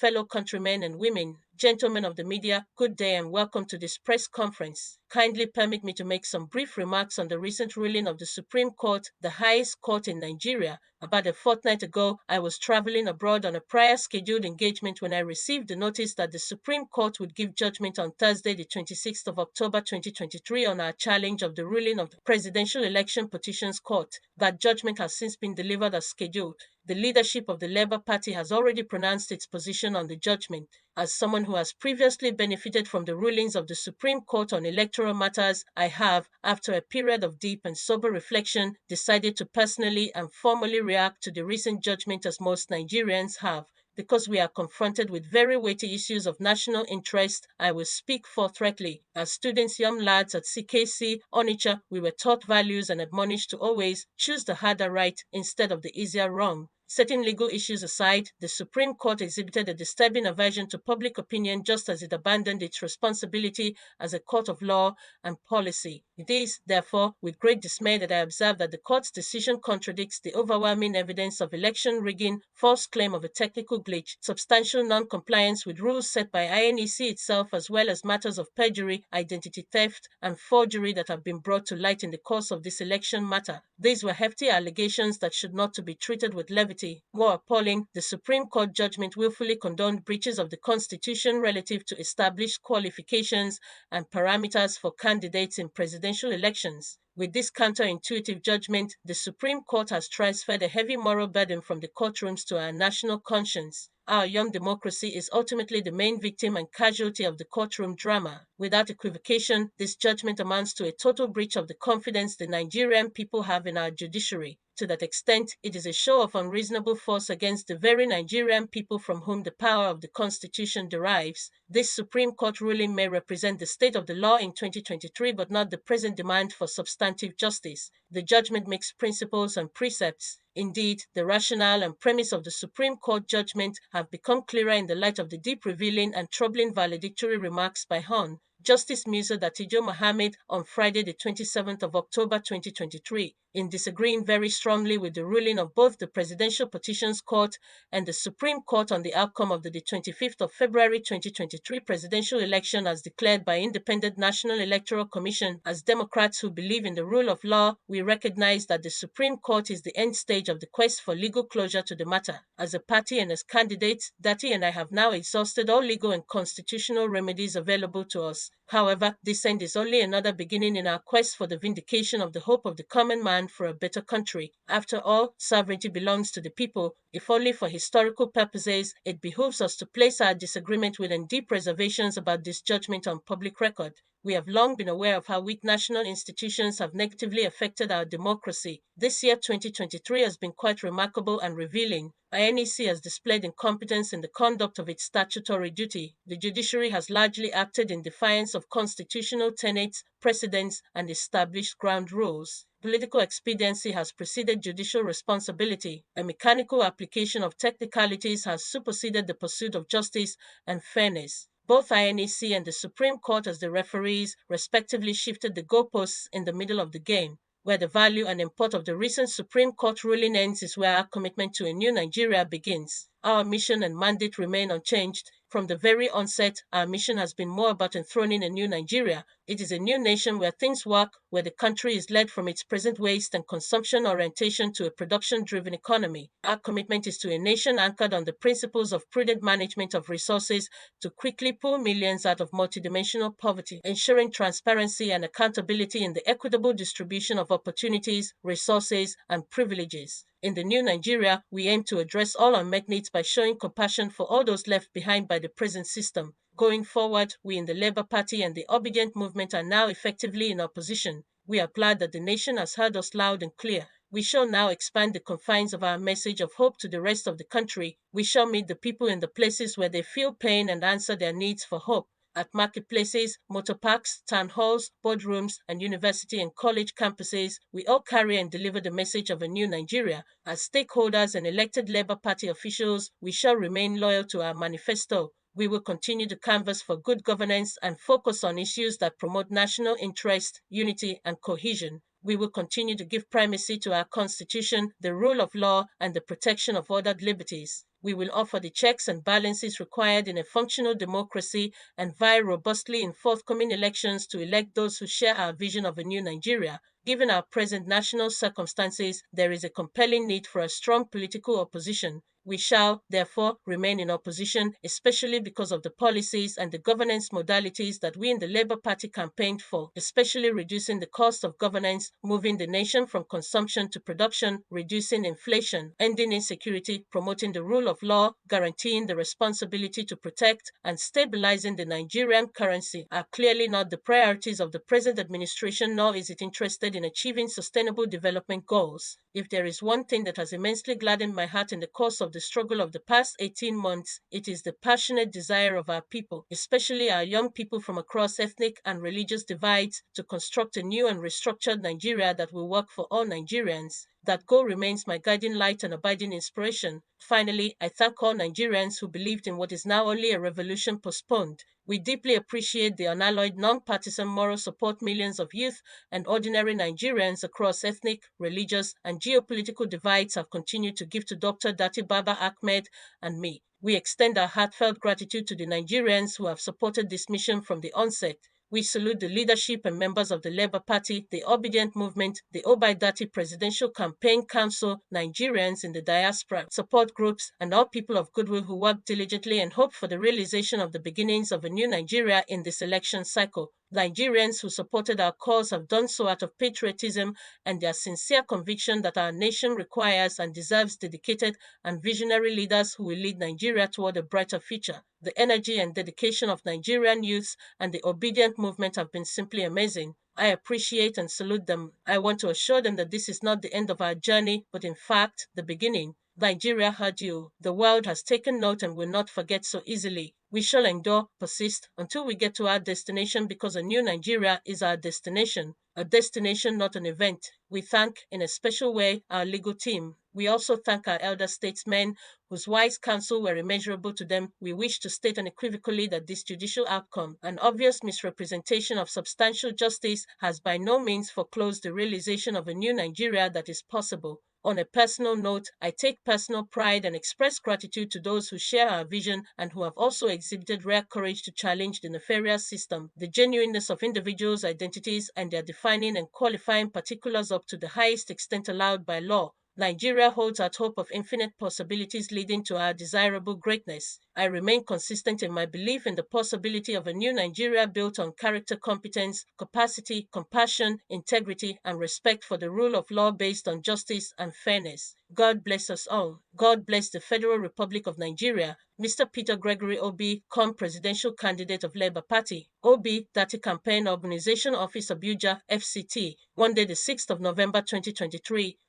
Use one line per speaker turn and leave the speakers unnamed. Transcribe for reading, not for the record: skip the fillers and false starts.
fellow countrymen and women, gentlemen of the media, good day and welcome to this press conference. Kindly permit me to make some brief remarks on the recent ruling of the Supreme Court, the highest court in Nigeria. About a fortnight ago, I was traveling abroad on a prior scheduled engagement when I received the notice that the Supreme Court would give judgment on Thursday, the 26th of October 2023 on our challenge of the ruling of the Presidential Election Petitions Court. That judgment has since been delivered as scheduled. The leadership of the Labour Party has already pronounced its position on the judgment. As someone who has previously benefited from the rulings of the Supreme Court on electoral matters, I have, after a period of deep and sober reflection, decided to personally and formally react to the recent judgment as most Nigerians have. Because we are confronted with very weighty issues of national interest, I will speak forthrightly. As students, young lads at CKC, Onitsha, we were taught values and admonished to always choose the harder right instead of the easier wrong. Setting legal issues aside, the Supreme Court exhibited a disturbing aversion to public opinion just as it abandoned its responsibility as a court of law and policy. It is, therefore, with great dismay that I observe that the court's decision contradicts the overwhelming evidence of election rigging, false claim of a technical glitch, substantial non-compliance with rules set by INEC itself, as well as matters of perjury, identity theft, and forgery that have been brought to light in the course of this election matter. These were hefty allegations that should not to be treated with levity. More appalling, the Supreme Court judgment willfully condoned breaches of the Constitution relative to established qualifications and parameters for candidates in presidential elections. With this counterintuitive judgment, the Supreme Court has transferred a heavy moral burden from the courtrooms to our national conscience. Our young democracy is ultimately the main victim and casualty of the courtroom drama. Without equivocation, this judgment amounts to a total breach of the confidence the Nigerian people have in our judiciary. To that extent, it is a show of unreasonable force against the very Nigerian people from whom the power of the Constitution derives. This Supreme Court ruling may represent the state of the law in 2023, but not the present demand for substantive justice. The judgment makes principles and precepts. Indeed, the rationale and premise of the Supreme Court judgment have become clearer in the light of the deep revealing and troubling valedictory remarks by Hon. Justice Mirza Datijo Mohammed on Friday, the 27th of October 2023, in disagreeing very strongly with the ruling of both the Presidential Petitions Court and the Supreme Court on the outcome of the 25th of February 2023 presidential election as declared by Independent National Electoral Commission. As Democrats who believe in the rule of law, we recognize that the Supreme Court is the end stage of the quest for legal closure to the matter. As a party and as candidates, Dati and I have now exhausted all legal and constitutional remedies available to us. However, this end is only another beginning in our quest for the vindication of the hope of the common man for a better country. After all, sovereignty belongs to the people. If only for historical purposes, it behooves us to place our disagreement with and deep reservations about this judgment on public record. We have long been aware of how weak national institutions have negatively affected our democracy. This year, 2023, has been quite remarkable and revealing. INEC has displayed incompetence in the conduct of its statutory duty. The judiciary has largely acted in defiance of constitutional tenets, precedents, and established ground rules. Political expediency has preceded judicial responsibility. A mechanical application of technicalities has superseded the pursuit of justice and fairness. Both INEC and the Supreme Court as the referees respectively shifted the goalposts in the middle of the game. Where the value and import of the recent Supreme Court ruling ends is where our commitment to a new Nigeria begins. Our mission and mandate remain unchanged. From the very onset, our mission has been more about enthroning a new Nigeria. It is a new nation where things work, where the country is led from its present waste and consumption orientation to a production-driven economy. Our commitment is to a nation anchored on the principles of prudent management of resources to quickly pull millions out of multidimensional poverty, ensuring transparency and accountability in the equitable distribution of opportunities, resources, and privileges. In the new Nigeria, we aim to address all unmet needs by showing compassion for all those left behind by the present system. Going forward, we in the Labour Party and the Obedient Movement are now effectively in opposition. We are glad that the nation has heard us loud and clear. We shall now expand the confines of our message of hope to the rest of the country. We shall meet the people in the places where they feel pain and answer their needs for hope. At marketplaces, motor parks, town halls, boardrooms, and university and college campuses, we all carry and deliver the message of a new Nigeria. As stakeholders and elected Labour Party officials, we shall remain loyal to our manifesto. We will continue to canvass for good governance and focus on issues that promote national interest, unity, and cohesion. We will continue to give primacy to our Constitution, the rule of law, and the protection of ordered liberties. We will offer the checks and balances required in a functional democracy and vie robustly in forthcoming elections to elect those who share our vision of a new Nigeria. Given our present national circumstances, there is a compelling need for a strong political opposition. We shall, therefore, remain in opposition, especially because of the policies and the governance modalities that we in the Labour Party campaigned for, especially reducing the cost of governance, moving the nation from consumption to production, reducing inflation, ending insecurity, promoting the rule of law, guaranteeing the responsibility to protect, and stabilizing the Nigerian currency are clearly not the priorities of the present administration, nor is it interested in achieving sustainable development goals. If there is one thing that has immensely gladdened my heart in the course of the struggle of the past 18 months, it is the passionate desire of our people, especially our young people from across ethnic and religious divides, to construct a new and restructured Nigeria that will work for all Nigerians. That goal remains my guiding light and abiding inspiration. Finally, I thank all Nigerians who believed in what is now only a revolution postponed. We deeply appreciate the unalloyed, non-partisan moral support millions of youth and ordinary Nigerians across ethnic, religious, and geopolitical divides have continued to give to Dr. Dati Baba-Ahmed and me. We extend our heartfelt gratitude to the Nigerians who have supported this mission from the onset. We salute the leadership and members of the Labour Party, the Obedient Movement, the Obai Dati Presidential Campaign Council, Nigerians in the diaspora, support groups, and all people of goodwill who work diligently and hope for the realization of the beginnings of a new Nigeria in this election cycle. Nigerians who supported our cause have done so out of patriotism and their sincere conviction that our nation requires and deserves dedicated and visionary leaders who will lead Nigeria toward a brighter future. The energy and dedication of Nigerian youths and the Obedient Movement have been simply amazing. I appreciate and salute them. I want to assure them that this is not the end of our journey, but in fact, the beginning. Nigeria heard you. The world has taken note and will not forget so easily. We shall endure, persist, until we get to our destination, because a new Nigeria is our destination. A destination, not an event. We thank, in a special way, our legal team. We also thank our elder statesmen, whose wise counsel were immeasurable to them. We wish to state unequivocally that this judicial outcome, an obvious misrepresentation of substantial justice, has by no means foreclosed the realization of a new Nigeria that is possible. On a personal note, I take personal pride and express gratitude to those who share our vision and who have also exhibited rare courage to challenge the nefarious system, the genuineness of individuals' identities, and their defining and qualifying particulars up to the highest extent allowed by law. Nigeria holds out hope of infinite possibilities leading to our desirable greatness. I remain consistent in my belief in the possibility of a new Nigeria built on character, competence, capacity, compassion, integrity, and respect for the rule of law based on justice and fairness. God bless us all. God bless the Federal Republic of Nigeria. Mr. Peter Gregory Obi, presidential candidate of Labour Party. Obi, Dati Campaign Organization Office, Abuja, FCT. Monday, the 6th of November, 2023.